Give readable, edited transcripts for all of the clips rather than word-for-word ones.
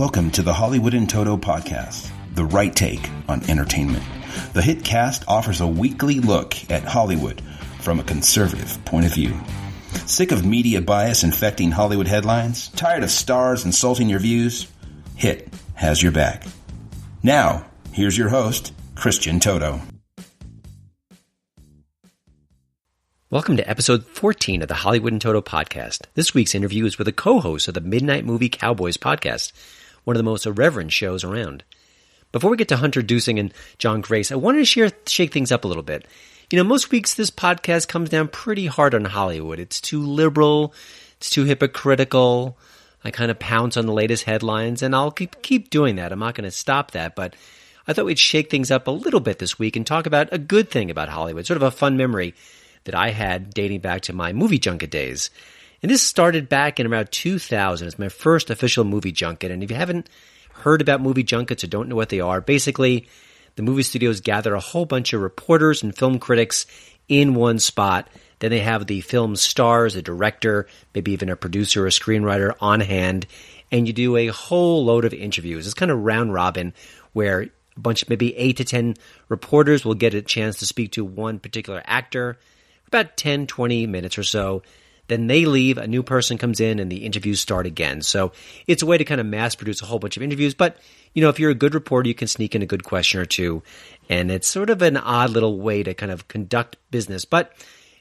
Welcome to the Hollywood in Toto podcast, the right take on entertainment. The HiT cast offers a weekly look at Hollywood from a conservative point of view. Sick of media bias infecting Hollywood headlines? Tired of stars insulting your views? HiT has your back. Now, here's your host, Christian Toto. Welcome to episode 14 of the Hollywood in Toto podcast. This week's interview is with a co-host of the Midnight Movie Cowboys podcast, one of the most irreverent shows around. Before we get to Hunter Dusing and John Grace, I wanted to shake things up a little bit. You know, most weeks this podcast comes down pretty hard on Hollywood. It's too liberal, it's too hypocritical. I kind of pounce on the latest headlines, and I'll keep doing that. I'm not going to stop that, but I thought we'd shake things up a little bit this week and talk about a good thing about Hollywood, sort of a fun memory that I had dating back to my movie junket days. And this started back in around 2000. It's my first official movie junket. And if you haven't heard about movie junkets or don't know what they are, basically the movie studios gather a whole bunch of reporters and film critics in one spot. Then they have the film stars, a director, maybe even a producer or a screenwriter on hand, and you do a whole load of interviews. It's kind of round robin where a bunch, maybe 8 to 10 reporters will get a chance to speak to one particular actor for about 10, 20 minutes or so. Then they leave, a new person comes in, and the interviews start again. So it's a way to kind of mass produce a whole bunch of interviews. But, you know, if you're a good reporter, you can sneak in a good question or two. And it's sort of an odd little way to kind of conduct business. But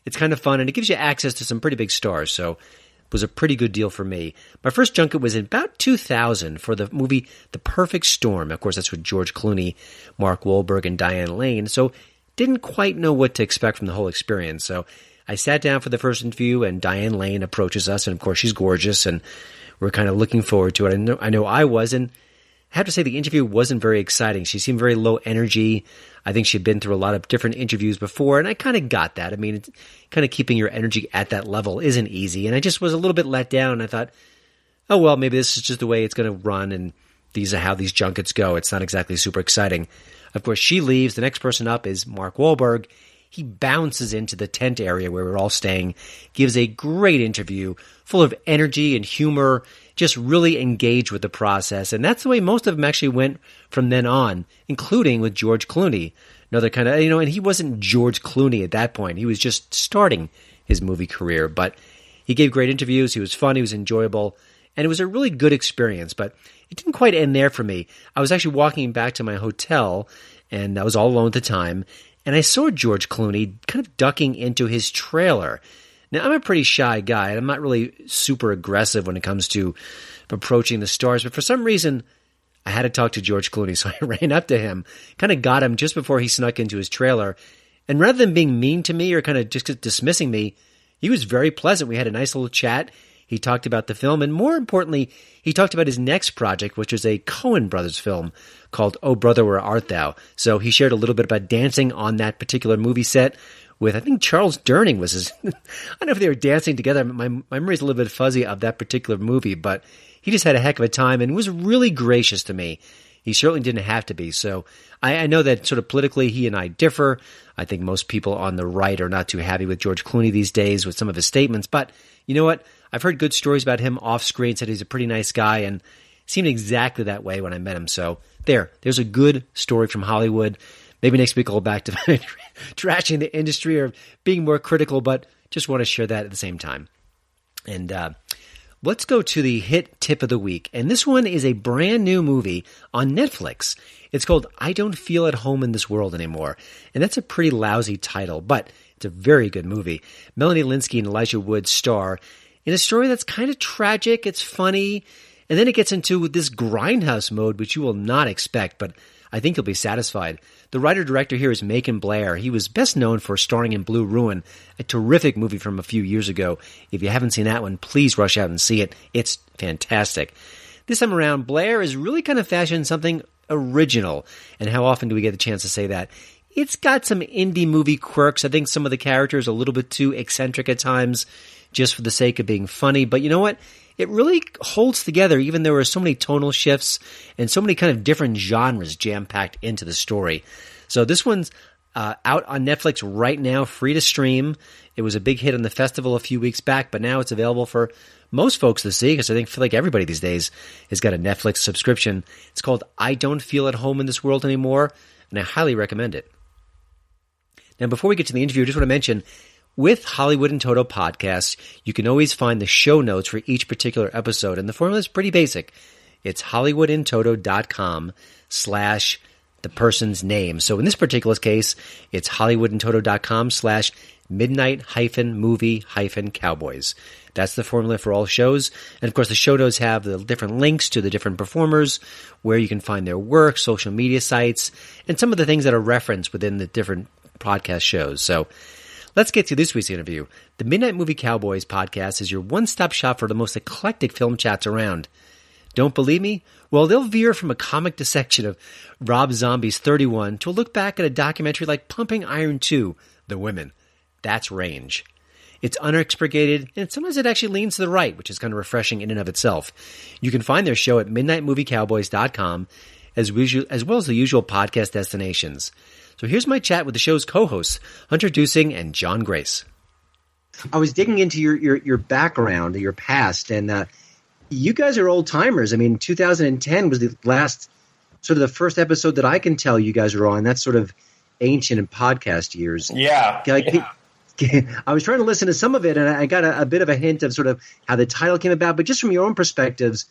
it's kind of fun, and it gives you access to some pretty big stars. So it was a pretty good deal for me. My first junket was in about 2000 for the movie The Perfect Storm. Of course, that's with George Clooney, Mark Wahlberg, and Diane Lane. So didn't quite know what to expect from the whole experience. So I sat down for the first interview, and Diane Lane approaches us, and of course she's gorgeous, and we're kind of looking forward to it. I know I was, and I have to say the interview wasn't very exciting. She seemed very low energy. I think she'd been through a lot of different interviews before, and I kind of got that. I mean, it's kind of keeping your energy at that level isn't easy, and I just was a little bit let down, and I thought, oh, well, maybe this is just the way it's going to run, and these are how these junkets go. It's not exactly super exciting. Of course, she leaves. The next person up is Mark Wahlberg. He bounces into the tent area where we're all staying, gives a great interview, full of energy and humor, just really engaged with the process. And that's the way most of them actually went from then on, including with George Clooney. Another kind of, and he wasn't George Clooney at that point. He was just starting his movie career. But he gave great interviews. He was fun. He was enjoyable. And it was a really good experience. But it didn't quite end there for me. I was actually walking back to my hotel, and I was all alone at the time. And I saw George Clooney kind of ducking into his trailer. Now, I'm a pretty shy guy, and I'm not really super aggressive when it comes to approaching the stars. But for some reason, I had to talk to George Clooney, so I ran up to him, kind of got him just before he snuck into his trailer. And rather than being mean to me or kind of just dismissing me, he was very pleasant. We had a nice little chat. He talked about the film, and more importantly, he talked about his next project, which is a Coen Brothers film called Oh Brother, Where Art Thou? So he shared a little bit about dancing on that particular movie set with, I think, Charles Durning was his, I don't know if they were dancing together. My memory's a little bit fuzzy of that particular movie, but he just had a heck of a time and was really gracious to me. He certainly didn't have to be. So I know that sort of politically he and I differ. I think most people on the right are not too happy with George Clooney these days with some of his statements. But you know what? I've heard good stories about him off screen, said he's a pretty nice guy, and seemed exactly that way when I met him. So there's a good story from Hollywood. Maybe next week I'll go back to trashing the industry or being more critical, but just want to share that at the same time. And let's go to the HiT tip of the week. And this one is a brand new movie on Netflix. It's called I Don't Feel at Home in This World Anymore. And that's a pretty lousy title, but it's a very good movie. Melanie Linsky and Elijah Wood star in a story that's kind of tragic. It's funny. And then it gets into this grindhouse mode, which you will not expect, but I think you'll be satisfied. The writer-director here is Macon Blair. He was best known for starring in Blue Ruin, a terrific movie from a few years ago. If you haven't seen that one, please rush out and see it. It's fantastic. This time around, Blair is really kind of fashioned something original. And how often do we get the chance to say that? It's got some indie movie quirks. I think some of the characters are a little bit too eccentric at times, just for the sake of being funny. But you know what? It really holds together, even though there are so many tonal shifts and so many kind of different genres jam-packed into the story. So this one's Out on Netflix right now, free to stream. It was a big hit on the festival a few weeks back, but now it's available for most folks to see, because I feel like everybody these days has got a Netflix subscription. It's called I Don't Feel at Home in This World Anymore, and I highly recommend it. Now, before we get to the interview, I just want to mention, with Hollywood in Toto podcasts, you can always find the show notes for each particular episode, and the formula is pretty basic. It's hollywoodintoto.com/the person's name. So in this particular case, it's hollywoodintoto.com/midnight-movie-cowboys. That's the formula for all shows. And of course, the show notes have the different links to the different performers, where you can find their work, social media sites, and some of the things that are referenced within the different podcast shows. So let's get to this week's interview. The Midnight Movie Cowboys podcast is your one-stop shop for the most eclectic film chats around. Don't believe me? Well, they'll veer from a comic dissection of Rob Zombie's 31 to a look back at a documentary like Pumping Iron 2, The Women. That's range. It's unexpurgated, and sometimes it actually leans to the right, which is kind of refreshing in and of itself. You can find their show at midnightmoviecowboys.com, as well as the usual podcast destinations. So here's my chat with the show's co-hosts, Hunter Dusing and John Grace. I was digging into your background, your past, and you guys are old timers. I mean, 2010 was the last, sort of the first episode that I can tell you guys were on. That's sort of ancient in podcast years. Yeah. I was trying to listen to some of it, and I got a bit of a hint of sort of how the title came about. But just from your own perspectives,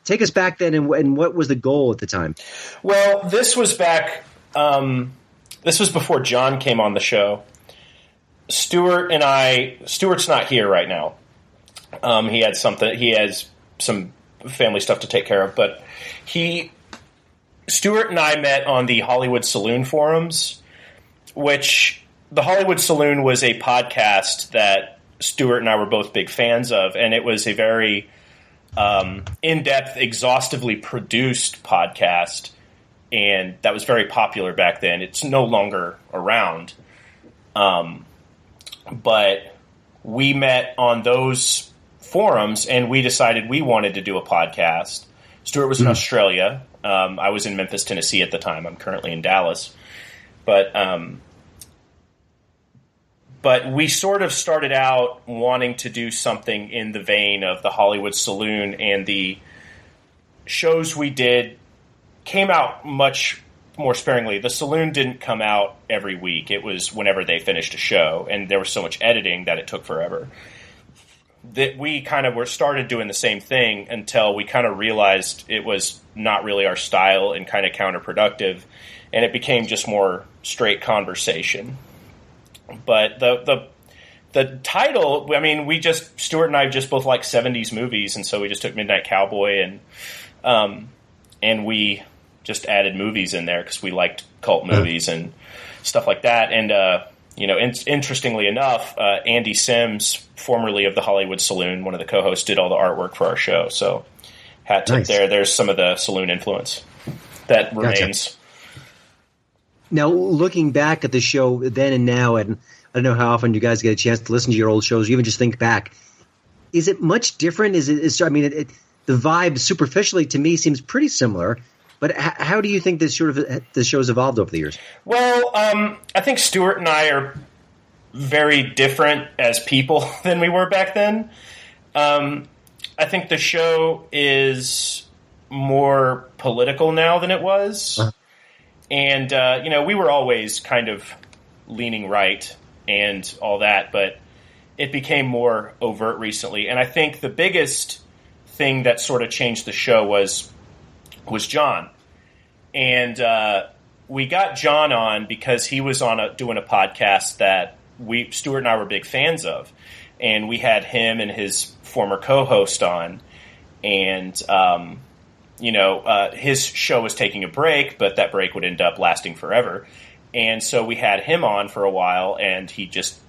take us back then, and what was the goal at the time? Well, this was back. This was before John came on the show. Stuart's not here right now. He has some family stuff to take care of, but Stuart and I met on the Hollywood Saloon forums, which the Hollywood Saloon was a podcast that Stuart and I were both big fans of, and it was a very in-depth, exhaustively produced podcast, and that was very popular back then. It's no longer around, but we met on those forums, and we decided we wanted to do a podcast. Stuart was in Australia. I was in Memphis, Tennessee at the time. I'm currently in Dallas. But we sort of started out wanting to do something in the vein of the Hollywood Saloon, and the shows we did came out much more sparingly. The Saloon didn't come out every week. It was whenever they finished a show, and there was so much editing that it took forever. That we kind of started doing the same thing until we kind of realized it was not really our style and kind of counterproductive, and it became just more straight conversation. But the title, I mean, Stuart and I just both like 70s movies, and so we just took Midnight Cowboy and we just added movies in there because we liked cult movies and stuff like that. And interestingly enough, Andy Sims, formerly of the Hollywood Saloon, one of the co-hosts, did all the artwork for our show. So hat tip there. There's some of the Saloon influence that remains. Gotcha. Now, looking back at the show then and now, and I don't know how often you guys get a chance to listen to your old shows, or even just think back, is it much different? The vibe superficially to me seems pretty similar, but how do you think the show's evolved over the years? Well, I think Stuart and I are very different as people than we were back then. I think the show is more political now than it was. And, we were always kind of leaning right and all that, but it became more overt recently. And I think the biggest thing that sort of changed the show was John. And we got John on because he was doing a podcast that Stuart and I were big fans of. And we had him and his former co-host on. And his show was taking a break, but that break would end up lasting forever. And so we had him on for a while, and he just,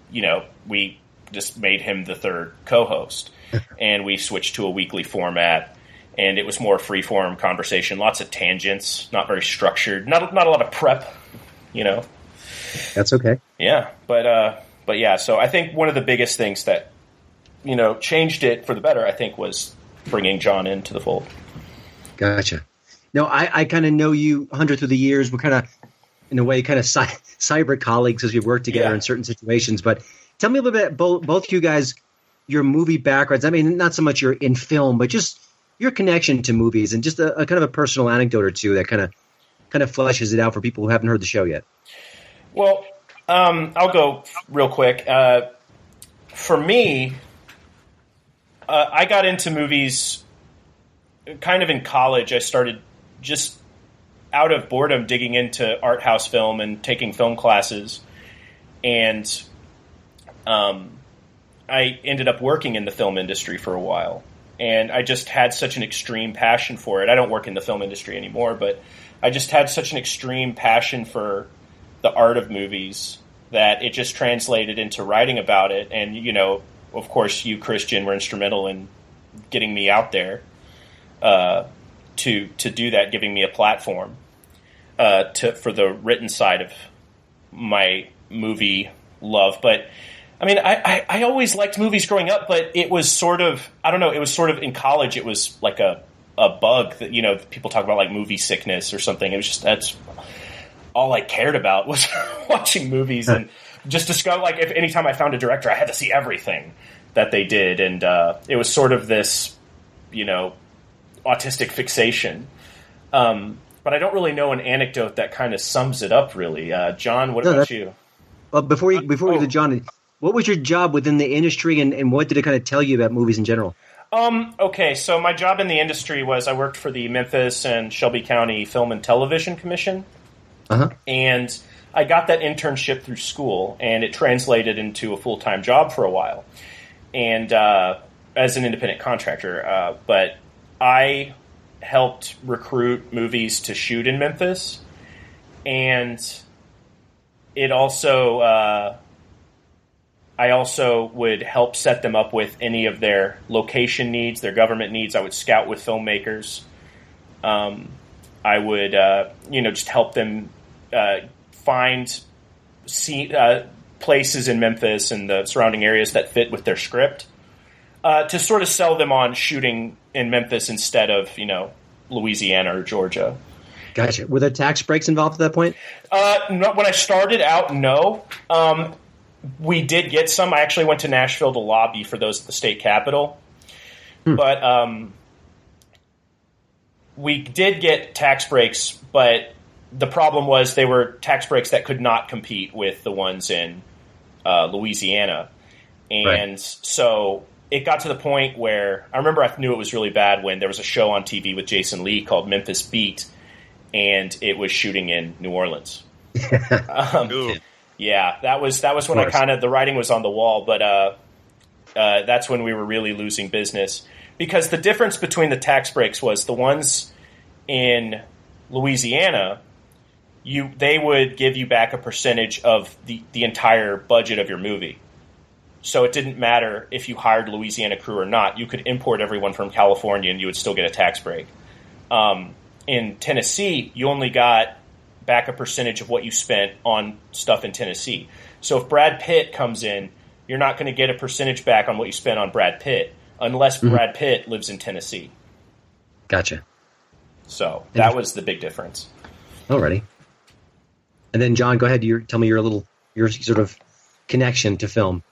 we just made him the third co-host. And we switched to a weekly format, and it was more free-form conversation, lots of tangents, not very structured, not a lot of prep, That's okay. Yeah, but yeah, so I think one of the biggest things that, changed it for the better, I think, was bringing John into the fold. Gotcha. No, I kind of know you, Hunter, through the years. We're kind of in a way, kind of cyber colleagues as we work together in certain situations. But tell me a little bit, both you guys, your movie backgrounds. I mean, not so much you're in film, but just your connection to movies and just a kind of a personal anecdote or two that kind of fleshes it out for people who haven't heard the show yet. Well, I'll go real quick. For me, I got into movies kind of in college. I started just out of boredom digging into art house film and taking film classes. And I ended up working in the film industry for a while. And I just had such an extreme passion for it. I don't work in the film industry anymore, but I just had such an extreme passion for the art of movies that it just translated into writing about it. And, you know, of course, you, Christian, were instrumental in getting me out there to do that, giving me a platform for the written side of my movie love. But I mean, I always liked movies growing up, but it was sort of, I don't know, it was sort of in college, it was like a bug that, you know, people talk about like movie sickness or something. It was just, that's all I cared about was watching movies and just discover, like, if anytime I found a director, I had to see everything that they did. And it was sort of this, you know, autistic fixation. But I don't really know an anecdote that kind of sums it up, really. John, what about you? Well, before we go to John, what was your job within the industry, and what did it kind of tell you about movies in general? Okay, so my job in the industry was I worked for the Memphis and Shelby County Film and Television Commission. Uh-huh. And I got that internship through school, and it translated into a full-time job for a while. And as an independent contractor. But I helped recruit movies to shoot in Memphis. And it also... I also would help set them up with any of their location needs, their government needs. I would scout with filmmakers. I would, just help them find places in Memphis and the surrounding areas that fit with their script to sort of sell them on shooting in Memphis instead of, Louisiana or Georgia. Gotcha. Were there tax breaks involved at that point? No, when I started out, no. We did get some. I actually went to Nashville to lobby for those at the state capitol. But we did get tax breaks, but the problem was they were tax breaks that could not compete with the ones in Louisiana. And so it got to the point where I remember I knew it was really bad when there was a show on TV with Jason Lee called Memphis Beat, and it was shooting in New Orleans. Yeah, that was when I kind of, the writing was on the wall, but that's when we were really losing business. Because the difference between the tax breaks was the ones in Louisiana, they would give you back a percentage of the entire budget of your movie. So it didn't matter if you hired Louisiana crew or not. You could import everyone from California and you would still get a tax break. In Tennessee, you only got back a percentage of what you spent on stuff in Tennessee. So if Brad Pitt comes in, you're not going to get a percentage back on what you spent on Brad Pitt unless Brad Pitt lives in Tennessee. Gotcha. So that was the big difference. Alrighty. And then John, go ahead. Tell me your sort of connection to film.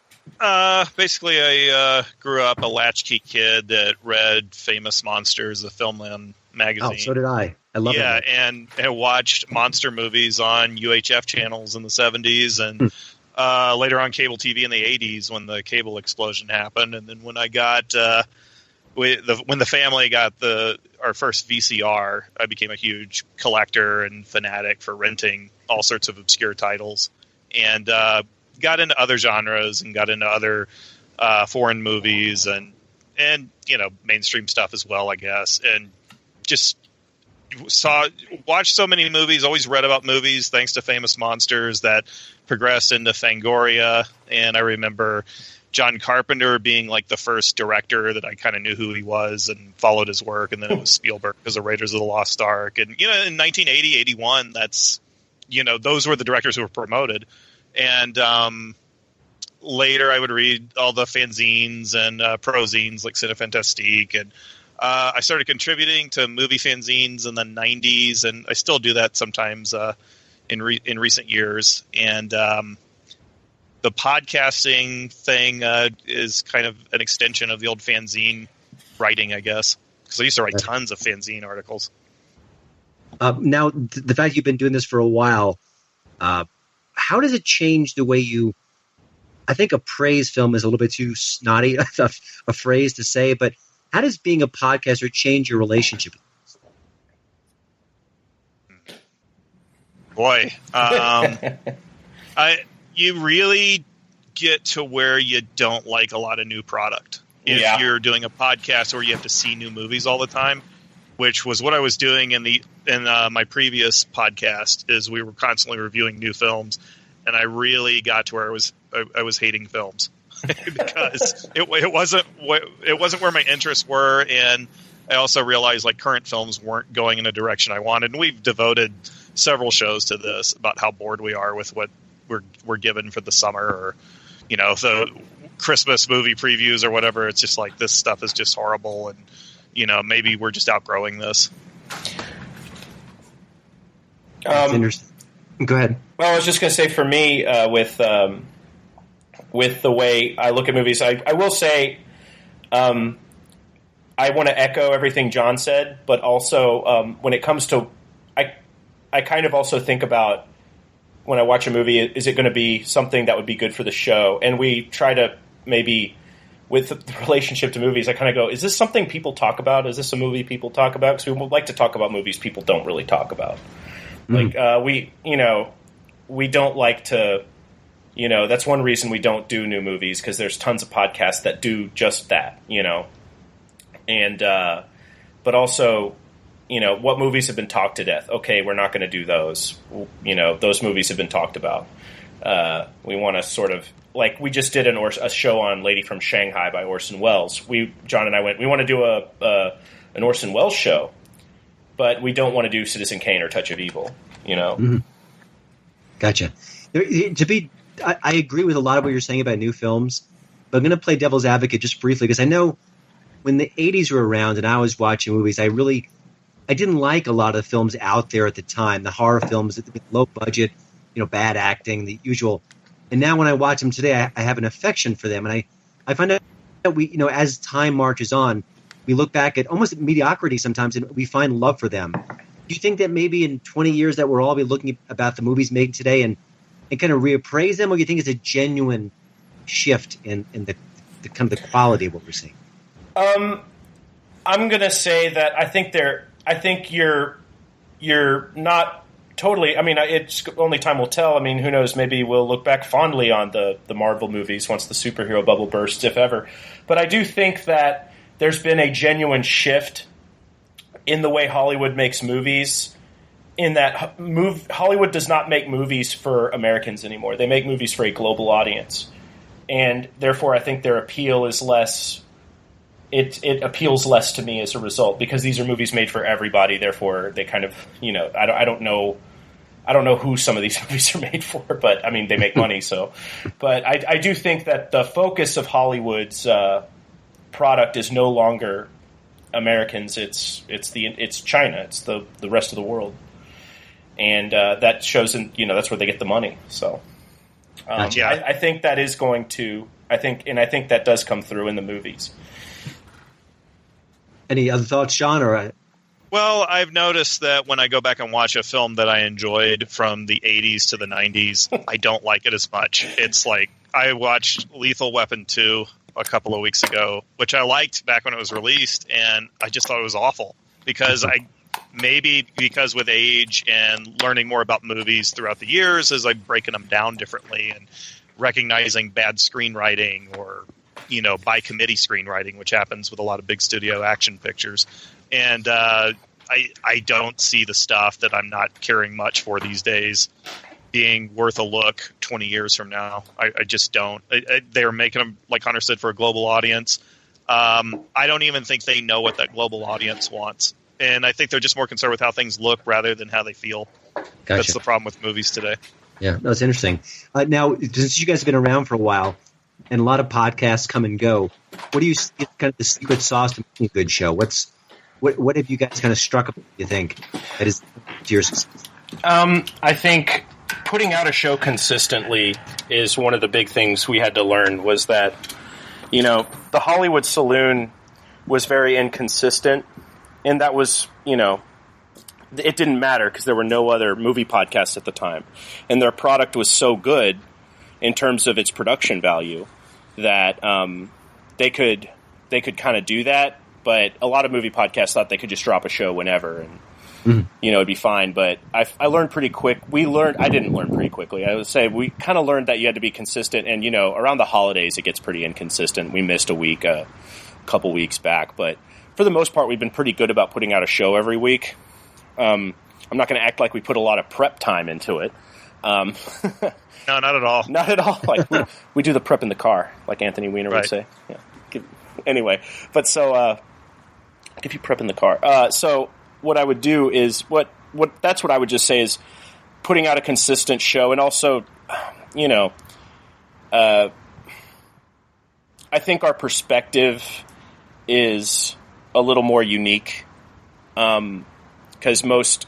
Basically, I grew up a latchkey kid that read Famous Monsters, the Filmland magazine. Oh, so did I. I love it. Yeah, and watched monster movies on UHF channels in the 70s and later on cable TV in the 80s when the cable explosion happened. And then when I got when the family got our first VCR, I became a huge collector and fanatic for renting all sorts of obscure titles, and got into other genres and got into other foreign movies and mainstream stuff as well, I guess, and just watched so many movies, always read about movies thanks to Famous Monsters that progressed into Fangoria. And I remember John Carpenter being like the first director that I kind of knew who he was and followed his work. And then it was Spielberg because of Raiders of the Lost Ark. And, in 1980, 81, that's, those were the directors who were promoted. And later I would read all the fanzines and prozines like Cinefantastique, and I started contributing to movie fanzines in the 90s, and I still do that sometimes in recent years, and the podcasting thing is kind of an extension of the old fanzine writing, I guess, because I used to write tons of fanzine articles. Now, the fact you've been doing this for a while, how does it change the way you? I think a praise film is a little bit too snotty a phrase to say, but how does being a podcaster change your relationship? Boy, you really get to where you don't like a lot of new product. If you're doing a podcast where you have to see new movies all the time, which was what I was doing in my previous podcast, is we were constantly reviewing new films, and I really got to where I was hating films because it wasn't where my interests were, and I also realized like current films weren't going in a direction I wanted. And we've devoted several shows to this about how bored we are with what we're given for the summer, or the Christmas movie previews or whatever. It's just like this stuff is just horrible, and maybe we're just outgrowing this. That's interesting. Go ahead. Well, I was just going to say, for me, with the way I look at movies, I will say, I want to echo everything John said, but also when it comes to, I kind of also think about, when I watch a movie, is it going to be something that would be good for the show? And we try to maybe, with the relationship to movies, I kind of go, is this something people talk about? Is this a movie people talk about? Because we would like to talk about movies people don't really talk about. Like we don't like to, that's one reason we don't do new movies, because there's tons of podcasts that do just that, and but also, what movies have been talked to death? Okay, we're not going to do those. Those movies have been talked about. We want to sort of, like, we just did a show on Lady from Shanghai by Orson Welles. John and I we want to do an Orson Welles show, but we don't want to do Citizen Kane or Touch of Evil, Mm-hmm. Gotcha. I agree with a lot of what you're saying about new films, but I'm going to play devil's advocate just briefly, because I know when the 80s were around and I was watching movies, I didn't like a lot of films out there at the time, the horror films, low budget, bad acting, the usual. And now when I watch them today, I have an affection for them. And I find out that we, as time marches on, we look back at almost mediocrity sometimes and we find love for them. Do you think that maybe in 20 years that we'll all be looking about the movies made today and kind of reappraise them, or do you think it's a genuine shift in the kind of the quality of what we're seeing? I'm going to say that I think you're not totally. I mean, it's only time will tell. I mean, who knows? Maybe we'll look back fondly on the Marvel movies once the superhero bubble bursts, if ever. But I do think that there's been a genuine shift in the way Hollywood makes movies. In that Hollywood does not make movies for Americans anymore. They make movies for a global audience, and therefore, I think their appeal is less. It appeals less to me as a result, because these are movies made for everybody. Therefore, they kind of, I don't know who some of these movies are made for, but I mean, they make money. So, but I do think that the focus of Hollywood's product is no longer Americans. It's China. It's the rest of the world, and that shows in that's where they get the money. So, I think that is going to. I think that does come through in the movies. Any other thoughts, Sean? Well, I've noticed that when I go back and watch a film that I enjoyed from the 80s to the 90s, I don't like it as much. It's like I watched Lethal Weapon 2 a couple of weeks ago, which I liked back when it was released, and I just thought it was awful because because with age and learning more about movies throughout the years, as I'm breaking them down differently and recognizing bad screenwriting or by committee screenwriting, which happens with a lot of big studio action pictures. And I don't see the stuff that I'm not caring much for these days being worth a look 20 years from now. I just don't. They're making them, like Hunter said, for a global audience. I don't even think they know what that global audience wants. And I think they're just more concerned with how things look rather than how they feel. Gotcha. That's the problem with movies today. Yeah, that's interesting. Now, since you guys have been around for a while, and a lot of podcasts come and go, what do you see as kind of the secret sauce to making a good show? What have you guys kind of struck up, you think, that is to your success? I think putting out a show consistently is one of the big things we had to learn, was that, the Hollywood Saloon was very inconsistent, and that was, it didn't matter because there were no other movie podcasts at the time, and their product was so good in terms of its production value that they could kind of do that. But a lot of movie podcasts thought they could just drop a show whenever and it'd be fine. But I learned pretty quick. I didn't learn pretty quickly. I would say we kind of learned that you had to be consistent, and around the holidays it gets pretty inconsistent. We missed a week a couple weeks back, but for the most part we've been pretty good about putting out a show every week. I'm not going to act like we put a lot of prep time into it. No, not at all. Not at all. Like we do the prep in the car, like Anthony Weiner would say. Yeah. Anyway, but so I'll give you prep in the car. So what I would do is that's what I would just say is putting out a consistent show, and also, I think our perspective is a little more unique, because most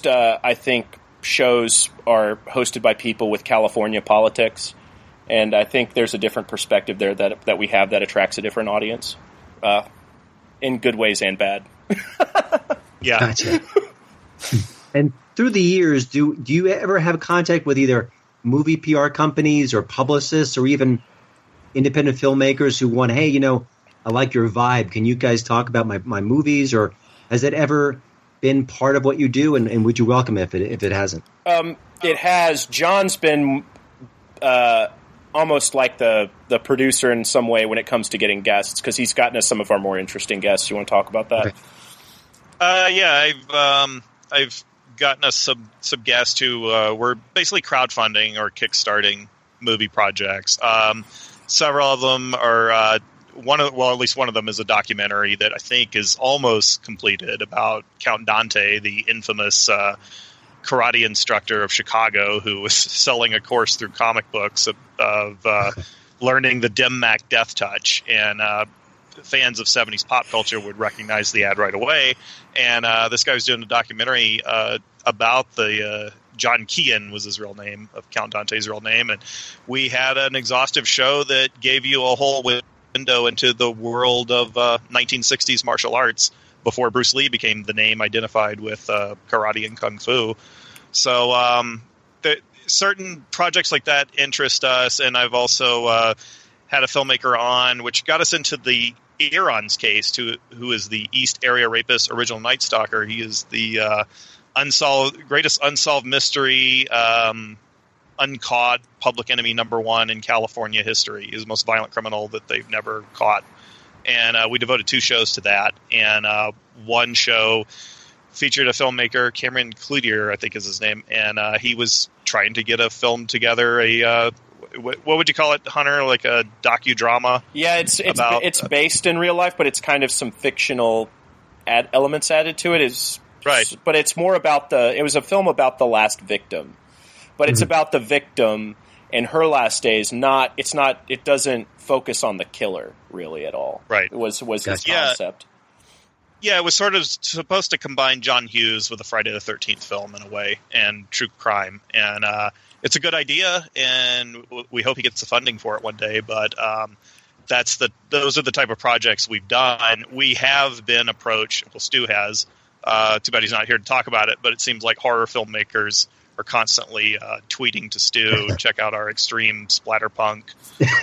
I think shows are hosted by people with California politics, and I think there's a different perspective there that we have that attracts a different audience, in good ways and bad. Yeah. Gotcha. And through the years, do you ever have contact with either movie PR companies or publicists or even independent filmmakers who want, hey, I like your vibe. Can you guys talk about my movies? Or has it ever been part of what you do? And would you welcome it if it hasn't? It has. John's been almost like the producer in some way when it comes to getting guests, because he's gotten us some of our more interesting guests. You want to talk about that? Okay. Yeah, I've gotten us some guests who were basically crowdfunding or kickstarting movie projects. Several of them are at least one of them is a documentary that I think is almost completed about Count Dante, the infamous karate instructor of Chicago who was selling a course through comic books of learning the dim mak death touch, and fans of 70s pop culture would recognize the ad right away. And this guy was doing a documentary about the John Keane was his real name, of Count Dante's real name, and we had an exhaustive show that gave you a whole window into the world of 1960s martial arts before Bruce Lee became the name identified with karate and kung fu. So certain projects like that interest us, and I've also had a filmmaker on, which got us into the Aaron's case, who is the East Area Rapist original Night Stalker. He is the greatest unsolved mystery, uncaught public enemy #1 in California history. He's the most violent criminal that they've never caught. And we devoted 2 shows to that. And one show featured a filmmaker, Cameron Cloutier, I think is his name, and he was trying to get a film together, what would you call it, Hunter? Like a docudrama? Yeah, it's based in real life, but it's kind of some fictional elements added to it. Right. But it's more about it was a film about the last victim. But it's about the victim and her last days. It doesn't focus on the killer really at all. Right. It was his concept. Yeah, it was sort of supposed to combine John Hughes with a Friday the 13th film in a way, and true crime. And it's a good idea, and we hope he gets the funding for it one day. But those are the type of projects we've done. We have been approached. Well, Stu has. Too bad he's not here to talk about it. But it seems like horror filmmakers are constantly tweeting to Stu, check out our extreme splatterpunk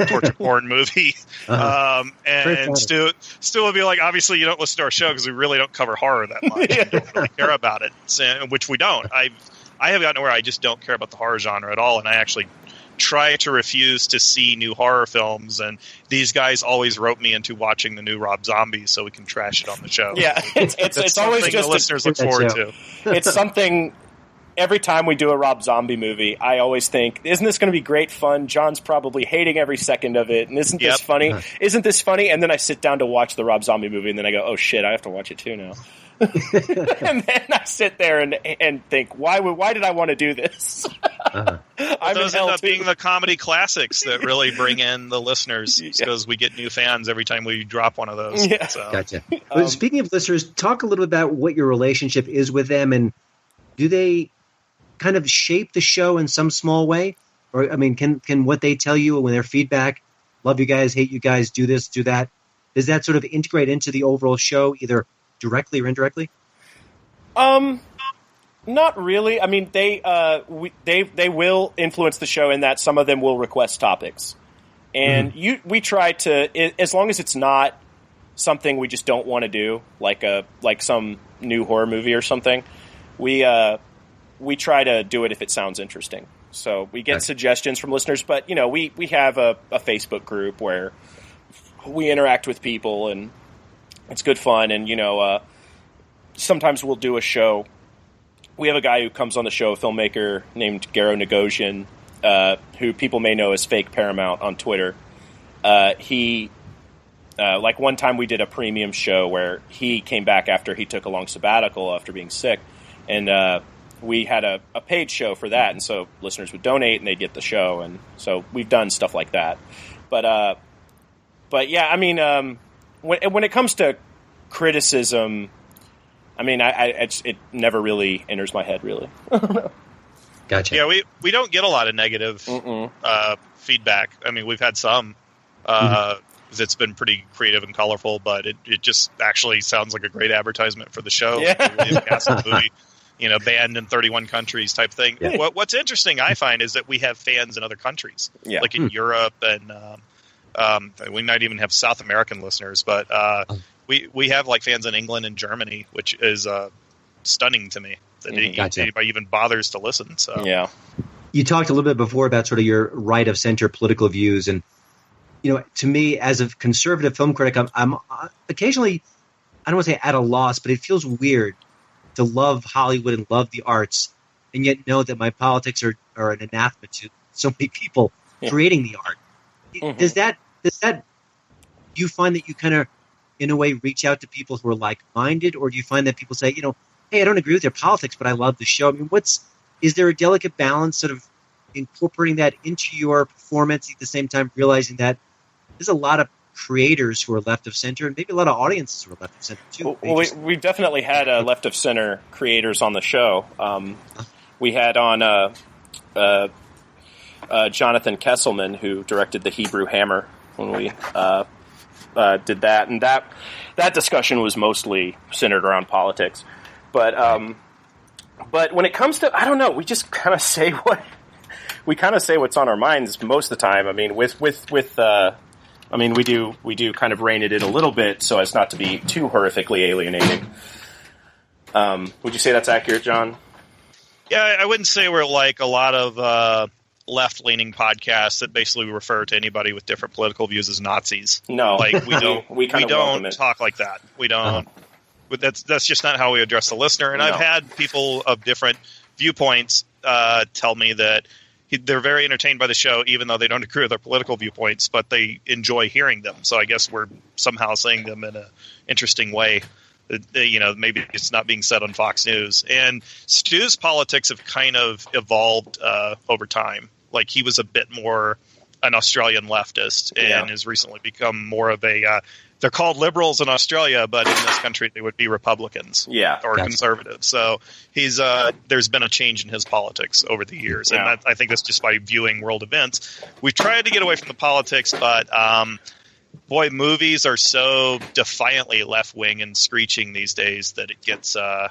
torture porn movie. And Stu will be like, obviously you don't listen to our show because we really don't cover horror that much. And don't really care about it, which we don't. I have gotten to where I just don't care about the horror genre at all, and I actually try to refuse to see new horror films, and these guys always rope me into watching the new Rob Zombie so we can trash it on the show. Yeah, it's always just the listeners look forward to. It's something. Every time we do a Rob Zombie movie, I always think, isn't this going to be great fun? John's probably hating every second of it. And isn't this funny? Isn't this funny? And then I sit down to watch the Rob Zombie movie, and then I go, oh, shit, I have to watch it too now. And then I sit there and think, why did I want to do this? Those end up being the comedy classics that really bring in the listeners, because we get new fans every time we drop one of those. Yeah. So. Gotcha. Speaking of listeners, talk a little bit about what your relationship is with them, and do they kind of shape the show in some small way? Or, I mean, can what they tell you when their feedback, love you guys, hate you guys, do this, do that, does that sort of integrate into the overall show, either directly or indirectly? Not really. I mean, they will influence the show in that some of them will request topics, and we try to, as long as it's not something we just don't want to do, like some new horror movie or something, we try to do it if it sounds interesting. So we get suggestions from listeners, but we have a Facebook group where we interact with people, and it's good fun. And sometimes we'll do a show. We have a guy who comes on the show, a filmmaker named Garo Nagosian, who people may know as Fake Paramount on Twitter. He, like one time we did a premium show where he came back after he took a long sabbatical after being sick, and we had a paid show for that, and so listeners would donate and they'd get the show, and so we've done stuff like that. But yeah, I mean, when it comes to criticism, I mean, it never really enters my head, really. Gotcha. Yeah, we don't get a lot of negative feedback. I mean, we've had some. It's been pretty creative and colorful, but it just actually sounds like a great advertisement for the show. Yeah. Cast the movie, banned in 31 countries type thing. Yeah. What's interesting, I find, is that we have fans in other countries, like in Europe, and we might even have South American listeners, but we have like fans in England and Germany, which is stunning to me that anybody even bothers to listen. So yeah, you talked a little bit before about sort of your right of center political views, and to me, as a conservative film critic, I'm occasionally, I don't want to say at a loss, but it feels weird to love Hollywood and love the arts, and yet know that my politics are an anathema to so many people creating the art. Does that do you find that you kind of, in a way, reach out to people who are like-minded, or do you find that people say, hey, I don't agree with their politics, but I love the show? I mean, is there a delicate balance sort of incorporating that into your performance, at the same time realizing that there's a lot of creators who are left of center, and maybe a lot of audiences who are left of center too? Well, we definitely had left of center creators on the show. We had on Jonathan Kesselman, who directed The Hebrew Hammer, when we did that, and that discussion was mostly centered around politics. But when it comes to, I don't know, we just kind of say what's on our minds most of the time. I mean, we do kind of rein it in a little bit so as not to be too horrifically alienating. Would you say that's accurate, John? Yeah, I wouldn't say we're like a lot of left-leaning podcasts that basically refer to anybody with different political views as Nazis. No, like we don't we don't talk like that. We don't. But that's just not how we address the listener. And I've had people of different viewpoints tell me that they're very entertained by the show, even though they don't agree with our political viewpoints, but they enjoy hearing them. So I guess we're somehow saying them in an interesting way. Maybe it's not being said on Fox News. And Stu's politics have kind of evolved over time. Like, he was a bit more an Australian leftist and has recently become more of a they're called liberals in Australia, but in this country they would be Republicans or conservatives. So he's there's been a change in his politics over the years. And I think that's just by viewing world events. We've tried to get away from the politics, but boy, movies are so defiantly left-wing and screeching these days that it gets a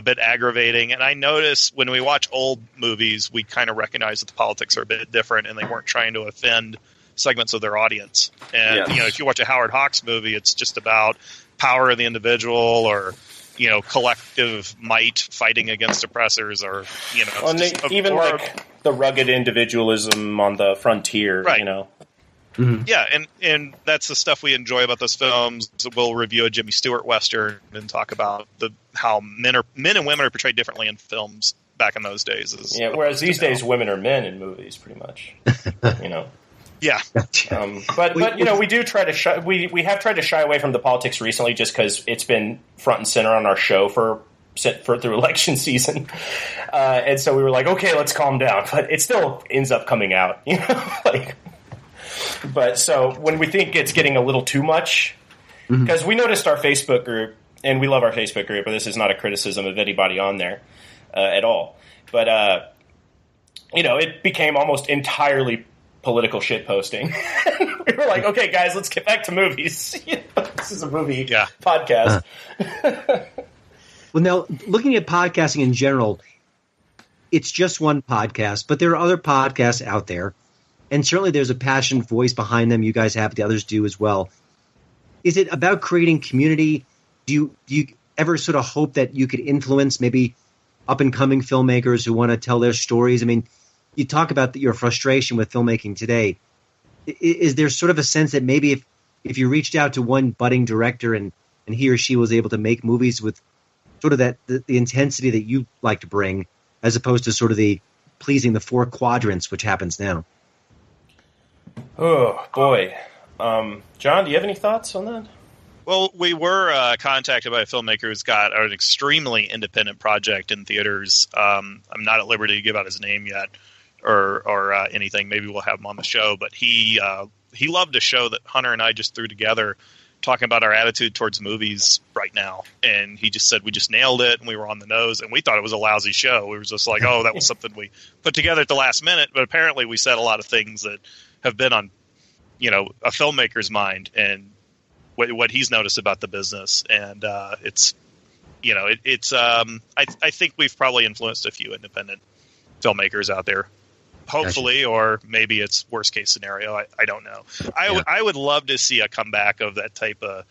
bit aggravating. And I notice when we watch old movies, we kind of recognize that the politics are a bit different and they weren't trying to offend segments of their audience. And, if you watch a Howard Hawks movie, it's just about power of the individual or, collective might fighting against oppressors or, even like the rugged individualism on the frontier, right. Mm-hmm. Yeah, and that's the stuff we enjoy about those films. We'll review a Jimmy Stewart Western and talk about how men and women are portrayed differently in films back in those days. Whereas these days women are men in movies, pretty much. Yeah. But we do try to we have tried to shy away from the politics recently, just because it's been front and center on our show for through election season, and so we were like, okay, let's calm down. But it still ends up coming out, But so when we think it's getting a little too much, because we noticed our Facebook group, and we love our Facebook group, but this is not a criticism of anybody on there. at all. But, it became almost entirely political shit posting. We were like, okay, guys, let's get back to movies. This is a movie podcast. Well, now, looking at podcasting in general, it's just one podcast, but there are other podcasts out there, and certainly there's a passionate voice behind them. You guys have, the others do as well. Is it about creating community? Do you ever sort of hope that you could influence maybe up-and-coming filmmakers who want to tell their stories? I mean, you talk about your frustration with filmmaking today. Is there sort of a sense that maybe if you reached out to one budding director and he or she was able to make movies with sort of the intensity that you like to bring, as opposed to sort of the pleasing the four quadrants, which happens now? Oh, boy. John, do you have any thoughts on that? Well, we were contacted by a filmmaker who's got an extremely independent project in theaters. I'm not at liberty to give out his name yet or anything. Maybe we'll have him on the show. But he loved a show that Hunter and I just threw together, talking about our attitude towards movies right now. And he just said we just nailed it, and we were on the nose, and we thought it was a lousy show. We were just like, oh, that was something we put together at the last minute. But apparently we said a lot of things that have been on, a filmmaker's mind and what he's noticed about the business. And I think we've probably influenced a few independent filmmakers out there. Hopefully, or maybe it's worst case scenario. I don't know. I would love to see a comeback of that type of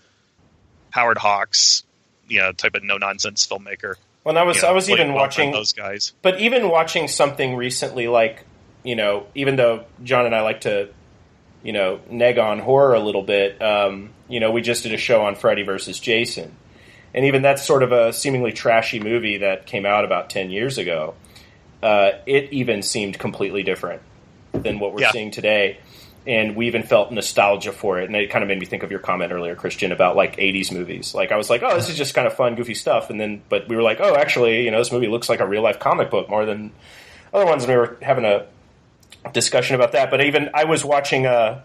Howard Hawks, type of no nonsense filmmaker. Well, I was even watching those guys, but even watching something recently, like even though John and I like to, neg on horror a little bit, we just did a show on Freddy versus Jason, and even that's sort of a seemingly trashy movie that came out about 10 years ago. It even seemed completely different than what we're seeing today. And we even felt nostalgia for it. And it kind of made me think of your comment earlier, Christian, about like 80s movies. Like I was like, oh, this is just kind of fun, goofy stuff. But we were like, oh, actually, this movie looks like a real life comic book more than other ones. And we were having a discussion about that. But even I was watching Kevin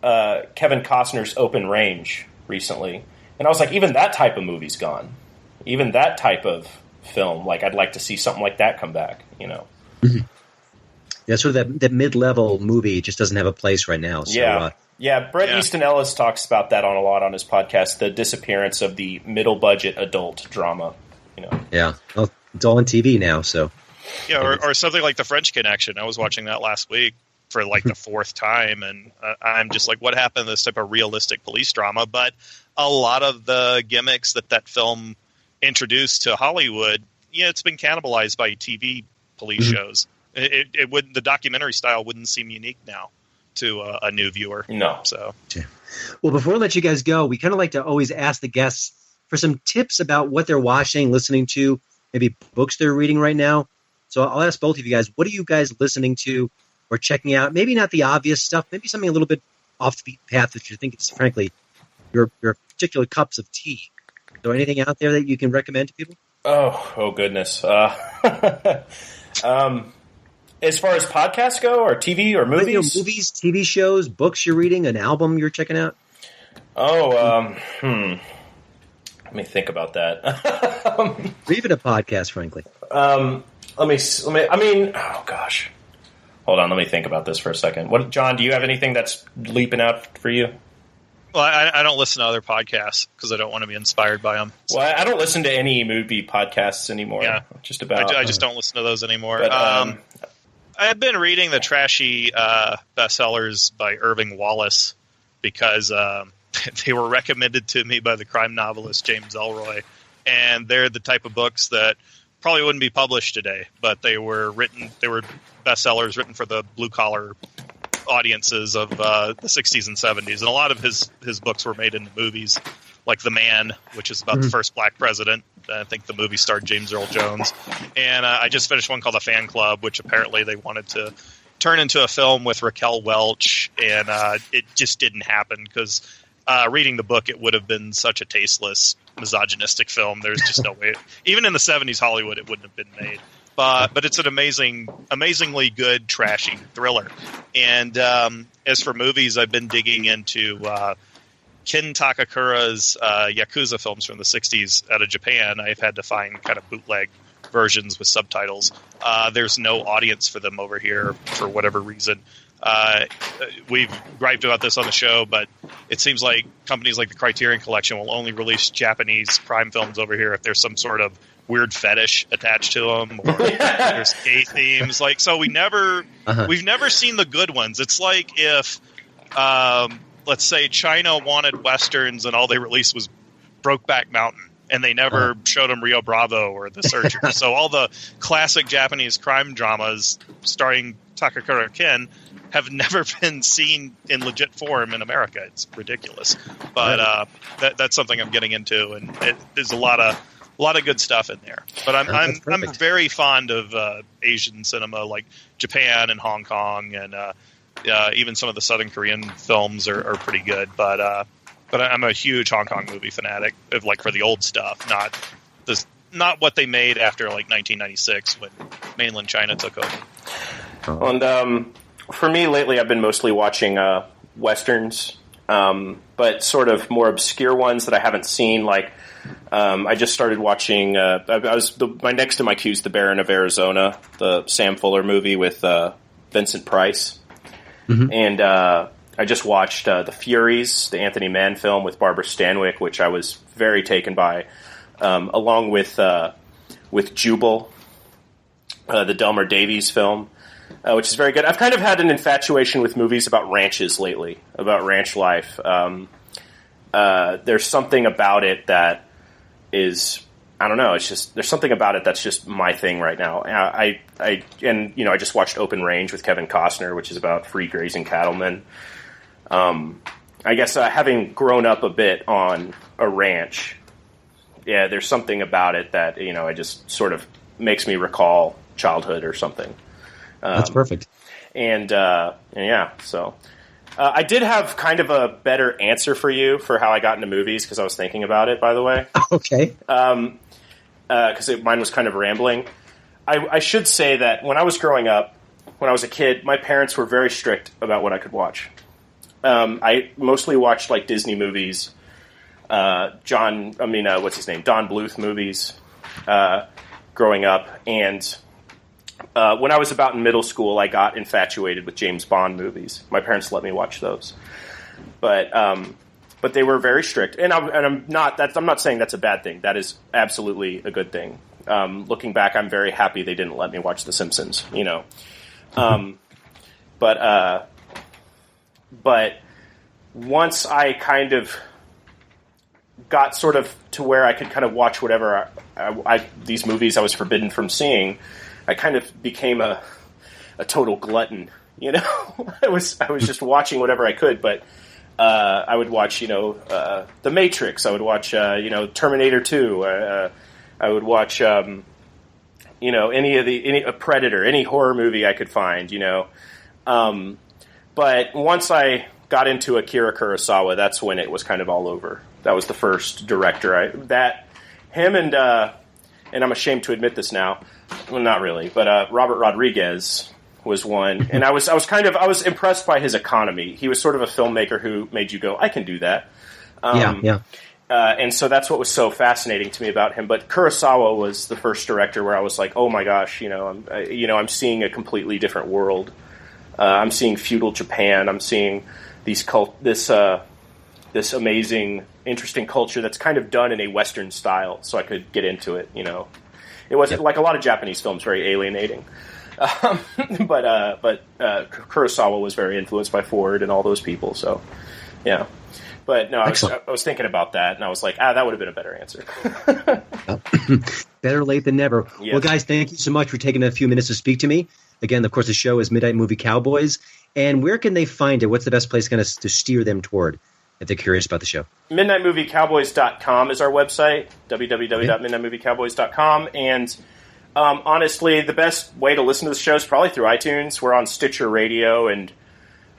Costner's Open Range recently. And I was like, even that type of movie's gone. Even that type of film, like I'd like to see something like that come back, Mm-hmm. Yeah, sort of that mid-level movie just doesn't have a place right now. So, Bret Easton Ellis talks about that a lot on his podcast, the disappearance of the middle-budget adult drama. Yeah, well, it's all on TV now, so. Yeah, or something like The French Connection. I was watching that last week for like the fourth time, and I'm just like, what happened to this type of realistic police drama? But a lot of the gimmicks that film introduced to Hollywood, it's been cannibalized by TV police shows. It wouldn't, the documentary style wouldn't seem unique now to a new viewer. No. So, well, before I let you guys go, we kind of like to always ask the guests for some tips about what they're watching, listening to, maybe books they're reading right now. So I'll ask both of you guys, what are you guys listening to or checking out? Maybe not the obvious stuff, maybe something a little bit off the beaten path that you think is, frankly, your particular cups of tea. So anything out there that you can recommend to people? Oh goodness. As far as podcasts go, or TV, or movies? Movies, TV shows, books you're reading, an album you're checking out? Let me think about that. Or even a podcast, frankly. Oh gosh. Hold on, let me think about this for a second. John, do you have anything that's leaping out for you? Well, I don't listen to other podcasts because I don't want to be inspired by them. Well, I don't listen to any movie podcasts anymore. Yeah, just about. I just don't listen to those anymore. But, I've been reading the trashy bestsellers by Irving Wallace because they were recommended to me by the crime novelist James Ellroy, and they're the type of books that probably wouldn't be published today, but they were bestsellers written for the blue collar audiences of the 60s and 70s, and a lot of his books were made into movies, like The Man, which is about the first black president. I think the movie starred James Earl Jones. And I just finished one called The Fan Club, which apparently they wanted to turn into a film with Raquel Welch, and it just didn't happen because reading the book, it would have been such a tasteless, misogynistic film. There's just no way. Even in the 70s Hollywood, it wouldn't have been made. But it's an amazingly good, trashy thriller. And as for movies, I've been digging into Ken Takakura's Yakuza films from the 60s out of Japan. I've had to find kind of bootleg versions with subtitles. There's no audience for them over here for whatever reason. We've griped about this on the show, but it seems like companies like the Criterion Collection will only release Japanese crime films over here if there's some sort of weird fetish attached to them, or there's gay themes. Like, so we've never seen the good ones. It's like if, let's say, China wanted westerns and all they released was Brokeback Mountain, and they never showed them Rio Bravo or The Searchers. So all the classic Japanese crime dramas starring Takakura Ken have never been seen in legit form in America. It's ridiculous, but that's something I'm getting into, and there's a lot of good stuff in there. But I'm very fond of Asian cinema, like Japan and Hong Kong, and even some of the Southern Korean films are pretty good. But I'm a huge Hong Kong movie fanatic, like for the old stuff, not what they made after like 1996 when mainland China took over. And for me lately, I've been mostly watching westerns, but sort of more obscure ones that I haven't seen. Like I just started watching. My next to my queue is The Baron of Arizona, the Sam Fuller movie with Vincent Price, and I just watched The Furies, the Anthony Mann film with Barbara Stanwyck, which I was very taken by, along with Jubal, the Delmer Davies film, which is very good. I've kind of had an infatuation with movies about ranches lately, about ranch life. There's something about it that is, I don't know, it's just, there's something about it that's just my thing right now. I just watched Open Range with Kevin Costner, which is about free grazing cattlemen. I guess having grown up a bit on a ranch, yeah, there's something about it that, I just sort of makes me recall childhood or something. That's perfect. And yeah, so I did have kind of a better answer for you for how I got into movies, because I was thinking about it, by the way. Okay. Because mine was kind of rambling. I should say that when I was growing up, when I was a kid, my parents were very strict about what I could watch. I mostly watched like Disney movies, Don Bluth movies, growing up. And when I was about in middle school, I got infatuated with James Bond movies. My parents let me watch those, but they were very strict. And I'm not saying that's a bad thing. That is absolutely a good thing. Looking back, I'm very happy they didn't let me watch The Simpsons. But once I kind of got sort of to where I could kind of watch whatever these movies I was forbidden from seeing, I kind of became a total glutton. I was just watching whatever I could. But I would watch The Matrix. I would watch Terminator 2. I would watch a Predator, any horror movie I could find. But once I got into Akira Kurosawa, that's when it was kind of all over. That was the first director him and I'm ashamed to admit this now. Well, not really, but Robert Rodriguez was one, and I was impressed by his economy. He was sort of a filmmaker who made you go, I can do that. Yeah. And so that's what was so fascinating to me about him. But Kurosawa was the first director where I was like, oh my gosh, I'm seeing a completely different world. I'm seeing feudal Japan. I'm seeing this amazing, interesting culture that's kind of done in a Western style, so I could get into it. It wasn't like a lot of Japanese films, very alienating. But Kurosawa was very influenced by Ford and all those people. So, yeah. But no, I was thinking about that, and I was like, that would have been a better answer. Better late than never. Yes. Well, guys, thank you so much for taking a few minutes to speak to me. Again, of course, the show is Midnight Movie Cowboys. And where can they find it? What's the best place to steer them toward if they're curious about the show? MidnightMovieCowboys.com is our website, www.midnightmoviecowboys.com. And honestly, the best way to listen to the show is probably through iTunes. We're on Stitcher Radio and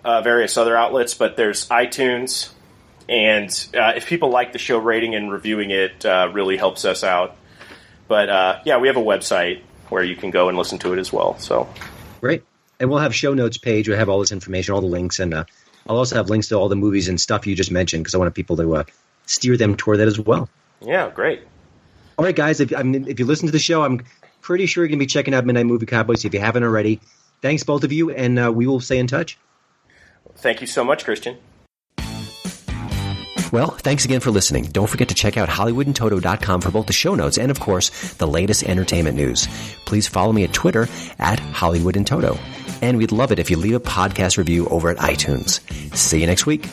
various other outlets, but there's iTunes. And if people like the show, rating and reviewing it really helps us out. But we have a website where you can go and listen to it as well. So great. And we'll have show notes page. We'll have all this information, all the links. And I'll also have links to all the movies and stuff you just mentioned, because I want people to steer them toward that as well. Yeah, great. All right, guys, if you listen to the show, I'm pretty sure you're going to be checking out Midnight Movie Cowboys if you haven't already. Thanks, both of you, and we will stay in touch. Thank you so much, Christian. Well, thanks again for listening. Don't forget to check out HollywoodandToto.com for both the show notes and, of course, the latest entertainment news. Please follow me at Twitter at HollywoodandToto. And we'd love it if you leave a podcast review over at iTunes. See you next week.